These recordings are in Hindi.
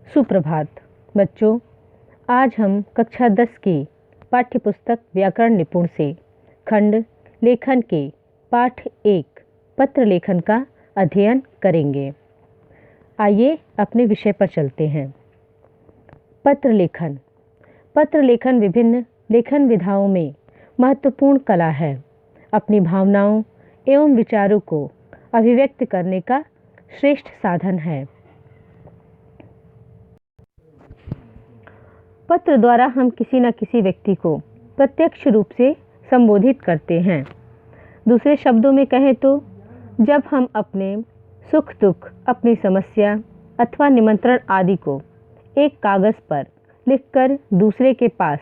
सुप्रभात बच्चों, आज हम कक्षा 10 की पाठ्यपुस्तक व्याकरण निपुण से खंड लेखन के पाठ 1 पत्र लेखन का अध्ययन करेंगे। आइए अपने विषय पर चलते हैं। पत्र लेखन। पत्र लेखन विभिन्न लेखन विधाओं में महत्वपूर्ण कला है। अपनी भावनाओं एवं विचारों को अभिव्यक्त करने का श्रेष्ठ साधन है। पत्र द्वारा हम किसी न किसी व्यक्ति को प्रत्यक्ष रूप से संबोधित करते हैं। दूसरे शब्दों में कहें तो जब हम अपने सुख दुख, अपनी समस्या अथवा निमंत्रण आदि को एक कागज़ पर लिखकर दूसरे के पास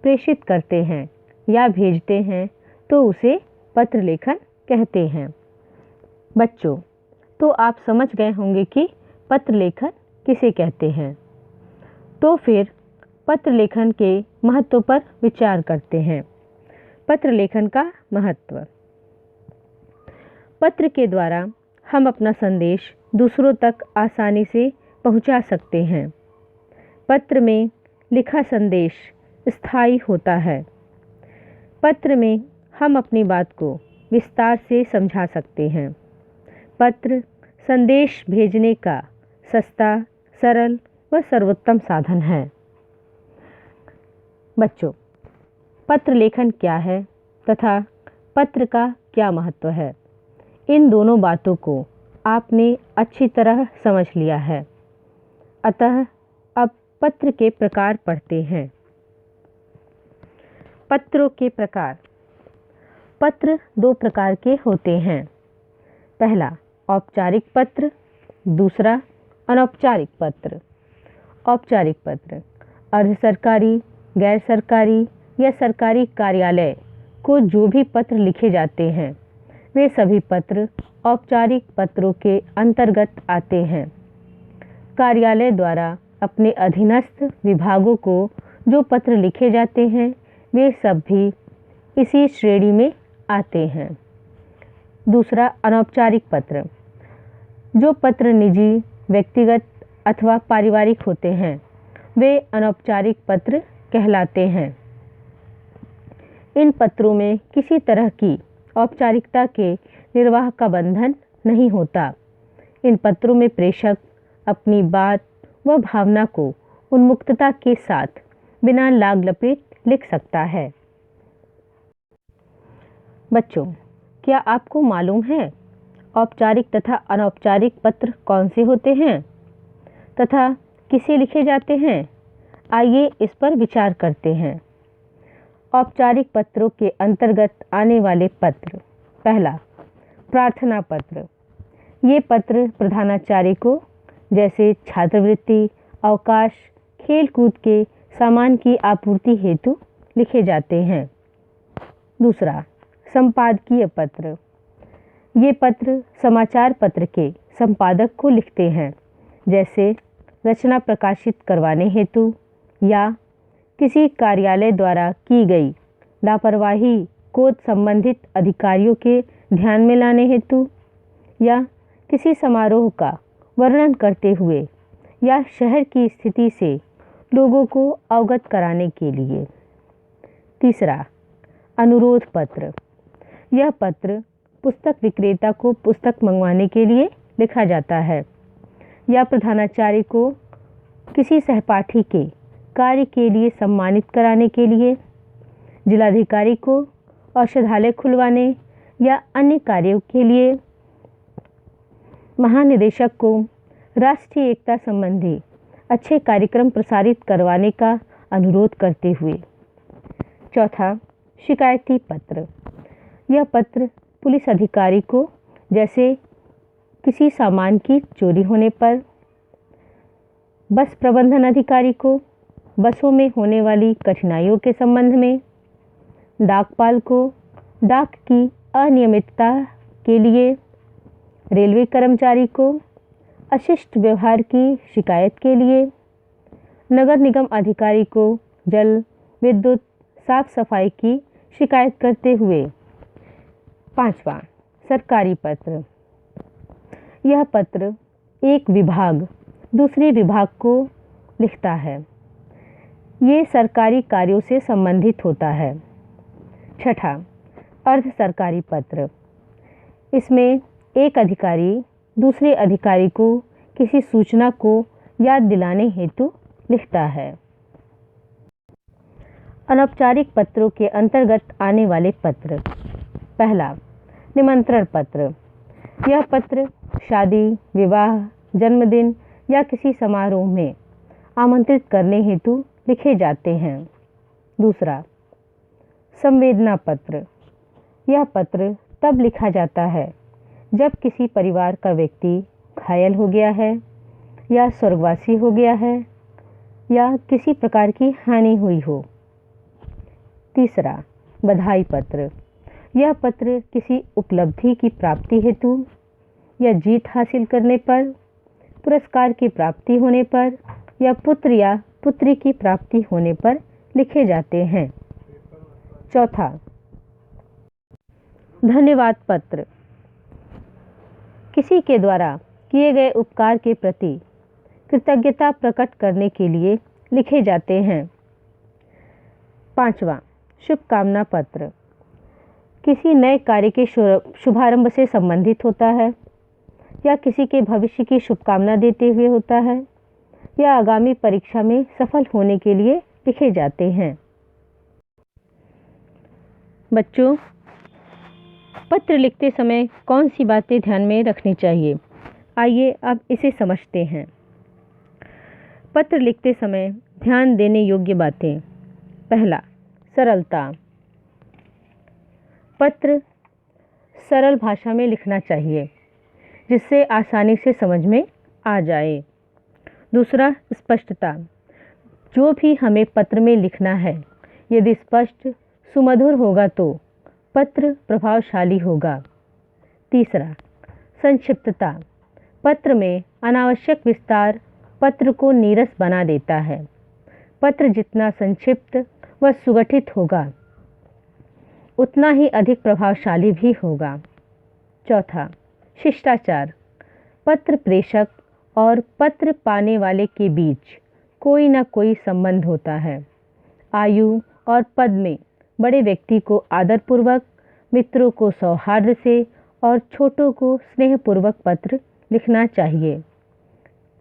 प्रेषित करते हैं या भेजते हैं तो उसे पत्र लेखन कहते हैं। बच्चों, तो आप समझ गए होंगे कि पत्र लेखन किसे कहते हैं। तो फिर पत्र लेखन के महत्व पर विचार करते हैं। पत्र लेखन का महत्व। पत्र के द्वारा हम अपना संदेश दूसरों तक आसानी से पहुंचा सकते हैं। पत्र में लिखा संदेश स्थायी होता है। पत्र में हम अपनी बात को विस्तार से समझा सकते हैं। पत्र संदेश भेजने का सस्ता, सरल व सर्वोत्तम साधन है। बच्चों, पत्र लेखन क्या है तथा पत्र का क्या महत्व है, इन दोनों बातों को आपने अच्छी तरह समझ लिया है। अतः अब पत्र के प्रकार पढ़ते हैं। पत्रों के प्रकार। पत्र दो प्रकार के होते हैं। पहला औपचारिक पत्र, दूसरा अनौपचारिक पत्र। औपचारिक पत्र अर्ध सरकारी, गैर सरकारी या सरकारी कार्यालय को जो भी पत्र लिखे जाते हैं वे सभी पत्र औपचारिक पत्रों के अंतर्गत आते हैं। कार्यालय द्वारा अपने अधीनस्थ विभागों को जो पत्र लिखे जाते हैं वे सब भी इसी श्रेणी में आते हैं। दूसरा अनौपचारिक पत्र। जो पत्र निजी, व्यक्तिगत अथवा पारिवारिक होते हैं वे अनौपचारिक पत्र कहलाते हैं। इन पत्रों में किसी तरह की औपचारिकता के निर्वाह का बंधन नहीं होता। इन पत्रों में प्रेषक अपनी बात व भावना को उन्मुक्तता के साथ बिना लाग लपेट लिख सकता है। बच्चों, क्या आपको मालूम है औपचारिक तथा अनौपचारिक पत्र कौन से होते हैं तथा किसे लिखे जाते हैं? आइए इस पर विचार करते हैं। औपचारिक पत्रों के अंतर्गत आने वाले पत्र। पहला प्रार्थना पत्र। ये पत्र प्रधानाचार्य को जैसे छात्रवृत्ति, अवकाश, खेल कूद के सामान की आपूर्ति हेतु लिखे जाते हैं। दूसरा संपादकीय पत्र। ये पत्र समाचार पत्र के संपादक को लिखते हैं, जैसे रचना प्रकाशित करवाने हेतु या किसी कार्यालय द्वारा की गई लापरवाही को संबंधित अधिकारियों के ध्यान में लाने हेतु या किसी समारोह का वर्णन करते हुए या शहर की स्थिति से लोगों को अवगत कराने के लिए। तीसरा अनुरोध पत्र। यह पत्र पुस्तक विक्रेता को पुस्तक मंगवाने के लिए लिखा जाता है या प्रधानाचार्य को किसी सहपाठी के कार्य के लिए सम्मानित कराने के लिए, जिलाधिकारी को औषधालय खुलवाने या अन्य कार्यों के लिए, महानिदेशक को राष्ट्रीय एकता संबंधी अच्छे कार्यक्रम प्रसारित करवाने का अनुरोध करते हुए। चौथा शिकायती पत्र। यह पत्र पुलिस अधिकारी को जैसे किसी सामान की चोरी होने पर, बस प्रबंधन अधिकारी को बसों में होने वाली कठिनाइयों के संबंध में, डाकपाल को डाक की अनियमितता के लिए, रेलवे कर्मचारी को अशिष्ट व्यवहार की शिकायत के लिए, नगर निगम अधिकारी को जल, विद्युत, साफ सफाई की शिकायत करते हुए। पांचवा सरकारी पत्र। यह पत्र एक विभाग दूसरे विभाग को लिखता है। ये सरकारी कार्यों से संबंधित होता है। छठा, अर्ध सरकारी पत्र। इसमें एक अधिकारी दूसरे अधिकारी को किसी सूचना को याद दिलाने हेतु लिखता है। अनौपचारिक पत्रों के अंतर्गत आने वाले पत्र। पहला, निमंत्रण पत्र। यह पत्र शादी, विवाह, जन्मदिन या किसी समारोह में आमंत्रित करने हेतु लिखे जाते हैं। दूसरा, संवेदना पत्र। यह पत्र तब लिखा जाता है जब किसी परिवार का व्यक्ति घायल हो गया है या स्वर्गवासी हो गया है या किसी प्रकार की हानि हुई हो। तीसरा, बधाई पत्र। यह पत्र किसी उपलब्धि की प्राप्ति हेतु या जीत हासिल करने पर, पुरस्कार की प्राप्ति होने पर या पुत्र या पुत्री की प्राप्ति होने पर लिखे जाते हैं। चौथा, धन्यवाद पत्र। किसी के द्वारा किए गए उपकार के प्रति कृतज्ञता प्रकट करने के लिए लिखे जाते हैं। पांचवा, शुभकामना पत्र। किसी नए कार्य के शुभारंभ से संबंधित होता है या किसी के भविष्य की शुभकामना देते हुए होता है या आगामी परीक्षा में सफल होने के लिए लिखे जाते हैं। बच्चों, पत्र लिखते समय कौन सी बातें ध्यान में रखनी चाहिए? आइए अब इसे समझते हैं। पत्र लिखते समय ध्यान देने योग्य बातें। पहला, सरलता। पत्र सरल भाषा में लिखना चाहिए जिससे आसानी से समझ में आ जाए। दूसरा, स्पष्टता। जो भी हमें पत्र में लिखना है यदि स्पष्ट, सुमधुर होगा तो पत्र प्रभावशाली होगा। तीसरा, संक्षिप्तता। पत्र में अनावश्यक विस्तार पत्र को नीरस बना देता है। पत्र जितना संक्षिप्त व सुगठित होगा उतना ही अधिक प्रभावशाली भी होगा। चौथा, शिष्टाचार। पत्र प्रेषक और पत्र पाने वाले के बीच कोई न कोई संबंध होता है। आयु और पद में बड़े व्यक्ति को आदरपूर्वक, मित्रों को सौहार्द से और छोटों को स्नेहपूर्वक पत्र लिखना चाहिए।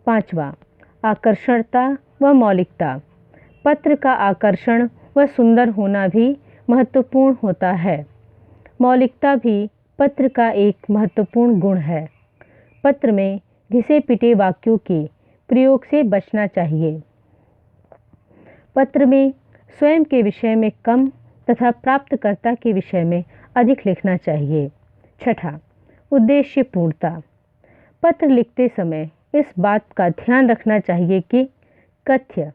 पांचवा, आकर्षणता व मौलिकता। पत्र का आकर्षण व सुंदर होना भी महत्वपूर्ण होता है। मौलिकता भी पत्र का एक महत्वपूर्ण गुण है। पत्र में घिसे पिटे वाक्यों के प्रयोग से बचना चाहिए। पत्र में स्वयं के विषय में कम तथा प्राप्तकर्ता के विषय में अधिक लिखना चाहिए। छठा, उद्देश्य पूर्णता। पत्र लिखते समय इस बात का ध्यान रखना चाहिए कि कथ्य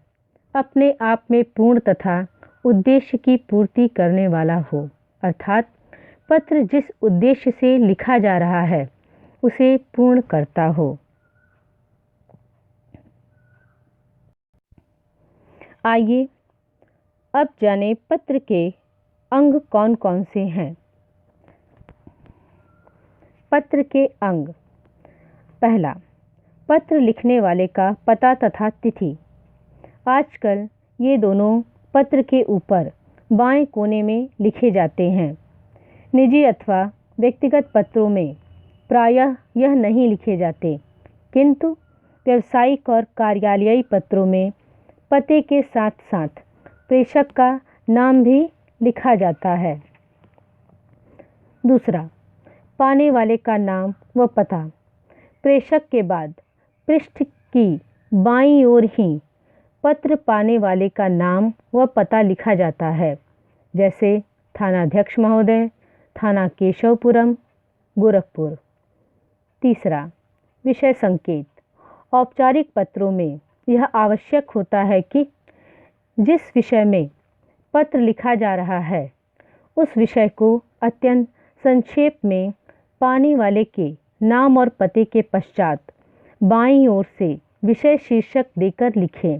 अपने आप में पूर्ण तथा उद्देश्य की पूर्ति करने वाला हो, अर्थात पत्र जिस उद्देश्य से लिखा जा रहा है उसे पूर्ण करता हो। आइए अब जानें पत्र के अंग कौन कौन से हैं। पत्र के अंग। पहला, पत्र लिखने वाले का पता तथा तिथि। आजकल ये दोनों पत्र के ऊपर बाएं कोने में लिखे जाते हैं। निजी अथवा व्यक्तिगत पत्रों में प्रायः यह नहीं लिखे जाते, किंतु व्यावसायिक और कार्यालयीय पत्रों में पते के साथ साथ प्रेषक का नाम भी लिखा जाता है। दूसरा, पाने वाले का नाम व पता। प्रेषक के बाद पृष्ठ की बाईं ओर ही पत्र पाने वाले का नाम व पता लिखा जाता है, जैसे थानाध्यक्ष महोदय, थाना केशवपुरम, गोरखपुर। तीसरा, विषय संकेत। औपचारिक पत्रों में यह आवश्यक होता है कि जिस विषय में पत्र लिखा जा रहा है उस विषय को अत्यंत संक्षेप में पाने वाले के नाम और पते के पश्चात बाईं ओर से विषय शीर्षक देकर लिखें।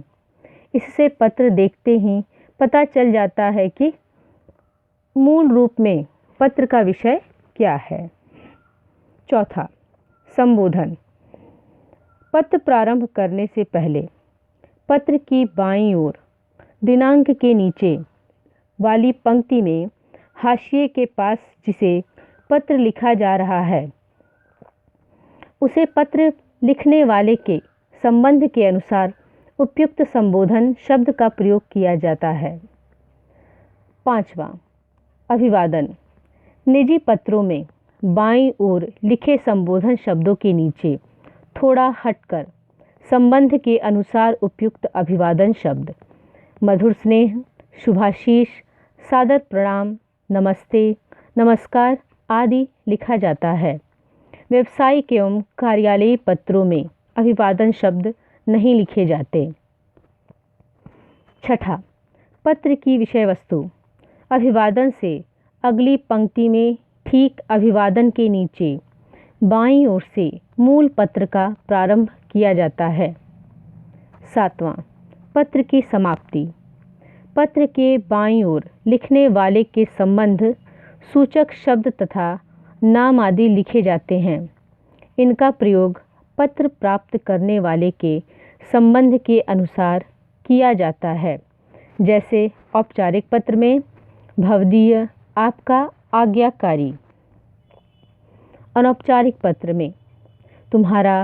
इससे पत्र देखते ही पता चल जाता है कि मूल रूप में पत्र का विषय क्या है। चौथा, संबोधन। पत्र प्रारंभ करने से पहले पत्र की बाईं ओर दिनांक के नीचे वाली पंक्ति में हाशिए के पास जिसे पत्र लिखा जा रहा है उसे पत्र लिखने वाले के संबंध के अनुसार उपयुक्त संबोधन शब्द का प्रयोग किया जाता है। 5वां, अभिवादन। निजी पत्रों में बाईं ओर लिखे संबोधन शब्दों के नीचे थोड़ा हटकर संबंध के अनुसार उपयुक्त अभिवादन शब्द मधुर स्नेह, शुभाशीष, सादर प्रणाम, नमस्ते, नमस्कार आदि लिखा जाता है। व्यावसायिक एवं कार्यालयीय पत्रों में अभिवादन शब्द नहीं लिखे जाते। 6, पत्र की विषय वस्तु। अभिवादन से अगली पंक्ति में ठीक अभिवादन के नीचे बाईं ओर से मूल पत्र का प्रारंभ किया जाता है। 7वां, पत्र की समाप्ति। पत्र के बाईं ओर लिखने वाले के संबंध सूचक शब्द तथा नाम आदि लिखे जाते हैं। इनका प्रयोग पत्र प्राप्त करने वाले के संबंध के अनुसार किया जाता है, जैसे औपचारिक पत्र में भवदीय, आपका, आज्ञाकारी। अनौपचारिक पत्र में तुम्हारा,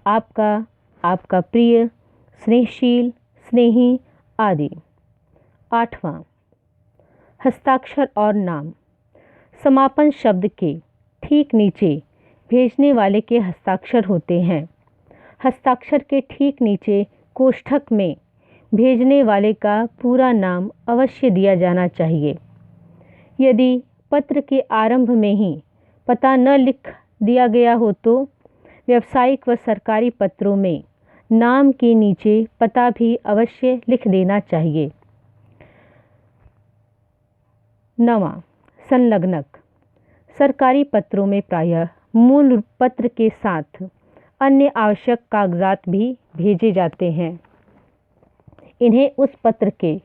आपका, आपका प्रिय, स्नेहशील, स्नेही आदि। 8वां, हस्ताक्षर और नाम। समापन शब्द के ठीक नीचे भेजने वाले के हस्ताक्षर होते हैं। हस्ताक्षर के ठीक नीचे कोष्ठक में भेजने वाले का पूरा नाम अवश्य दिया जाना चाहिए। यदि पत्र के आरंभ में ही पता न लिख दिया गया हो तो व्यावसायिक व सरकारी पत्रों में नाम के नीचे पता भी अवश्य लिख देना चाहिए। 9वां, संलग्नक। सरकारी पत्रों में प्रायः मूल पत्र के साथ अन्य आवश्यक कागजात भी भेजे जाते हैं। इन्हें उस पत्र के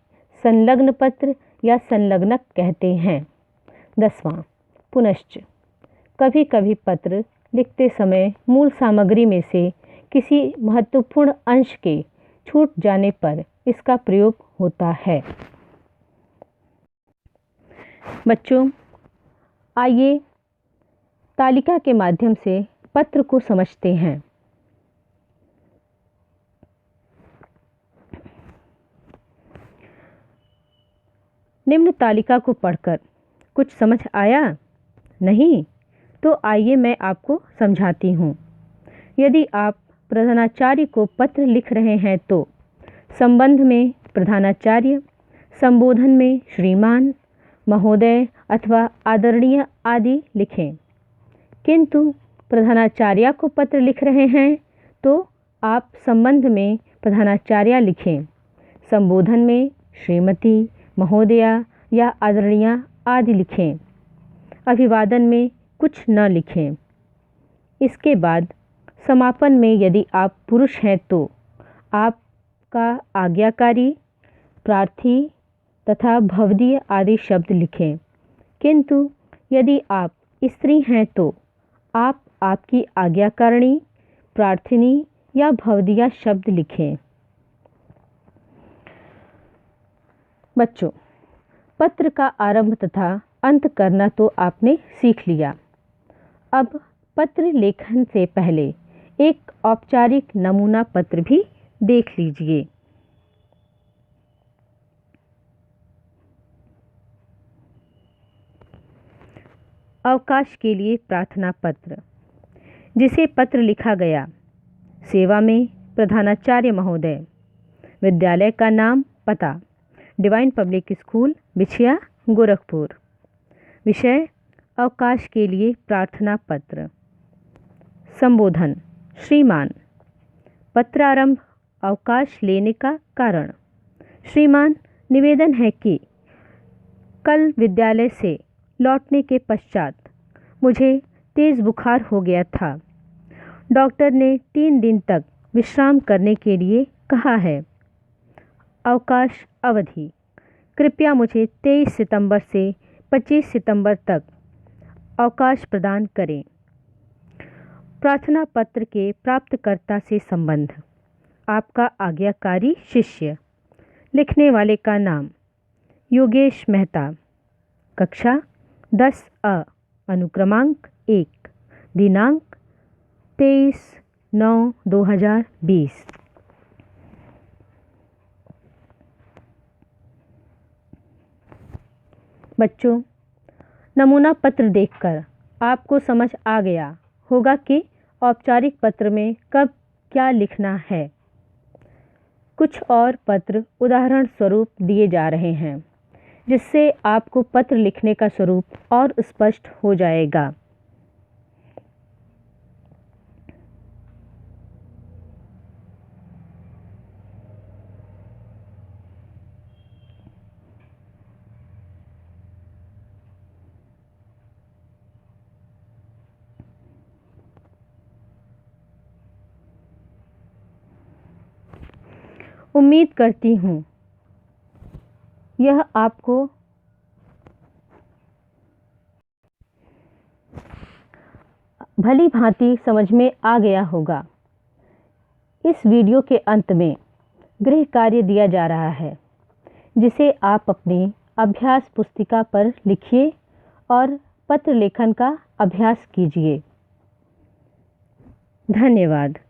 संलग्न पत्र या संलग्नक कहते हैं। 10वां, पुनश्च। कभी कभी पत्र लिखते समय मूल सामग्री में से किसी महत्वपूर्ण अंश के छूट जाने पर इसका प्रयोग होता है। बच्चों, आइए तालिका के माध्यम से पत्र को समझते हैं। निम्न तालिका को पढ़कर कुछ समझ आया? नहीं? तो आइए मैं आपको समझाती हूँ। यदि आप प्रधानाचार्य को पत्र लिख रहे हैं तो संबंध में प्रधानाचार्य, संबोधन में श्रीमान, महोदय अथवा आदरणीय आदि लिखें। किंतु प्रधानाचार्य को पत्र लिख रहे हैं तो आप संबंध में प्रधानाचार्य लिखें, संबोधन में श्रीमती, महोदया या आदरणीय आदि लिखें। अभिवादन में कुछ न लिखें। इसके बाद समापन में यदि आप पुरुष हैं तो आपका, आज्ञाकारी, प्रार्थी तथा भवदीय आदि शब्द लिखें। किंतु यदि आप स्त्री हैं तो आप, आपकी आज्ञाकारिणी, प्रार्थिनी या भवदीय शब्द लिखें। बच्चों, पत्र का आरंभ तथा अंत करना तो आपने सीख लिया। अब पत्र लेखन से पहले एक औपचारिक नमूना पत्र भी देख लीजिए। अवकाश के लिए प्रार्थना पत्र। जिसे पत्र लिखा गया, सेवा में प्रधानाचार्य महोदय, विद्यालय का नाम, पता, डिवाइन पब्लिक स्कूल, बिछिया, गोरखपुर। विषय, अवकाश के लिए प्रार्थना पत्र। संबोधन, श्रीमान। पत्रारंभ, अवकाश लेने का कारण। श्रीमान, निवेदन है कि कल विद्यालय से लौटने के पश्चात मुझे तेज़ बुखार हो गया था। डॉक्टर ने 3 दिन तक विश्राम करने के लिए कहा है। अवकाश अवधि, कृपया मुझे 23 सितंबर से 25 सितंबर तक अवकाश प्रदान करें। प्रार्थना पत्र के प्राप्तकर्ता से संबंध। आपका आज्ञाकारी शिष्य। लिखने वाले का नाम योगेश मेहता। कक्षा 10A, अनुक्रमांक 1, दिनांक 23/9/2020। बच्चों, नमूना पत्र देखकर आपको समझ आ गया होगा कि औपचारिक पत्र में कब क्या लिखना है। कुछ और पत्र उदाहरण स्वरूप दिए जा रहे हैं, जिससे आपको पत्र लिखने का स्वरूप और स्पष्ट हो जाएगा। उम्मीद करती हूँ यह आपको भली भांति समझ में आ गया होगा। इस वीडियो के अंत में गृह कार्य दिया जा रहा है, जिसे आप अपनी अभ्यास पुस्तिका पर लिखिए और पत्र लेखन का अभ्यास कीजिए। धन्यवाद।